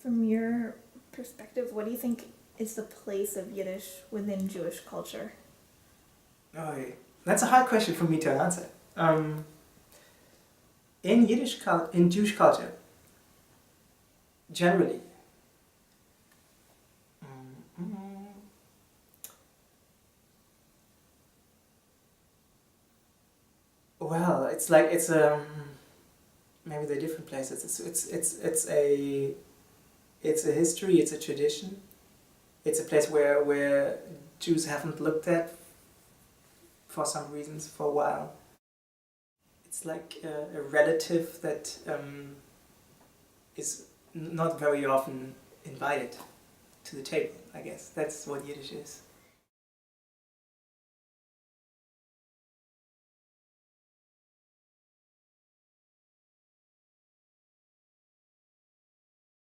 From your perspective, what do you think is the place of Yiddish within Jewish culture? Oh, that's a hard question for me to answer. In Jewish culture, generally, well, it's maybe they're different places. It's a history. It's a tradition. It's a place where Jews haven't looked at for some reasons for a while. It's like a relative that is not very often invited to the table, I guess. That's what Yiddish is.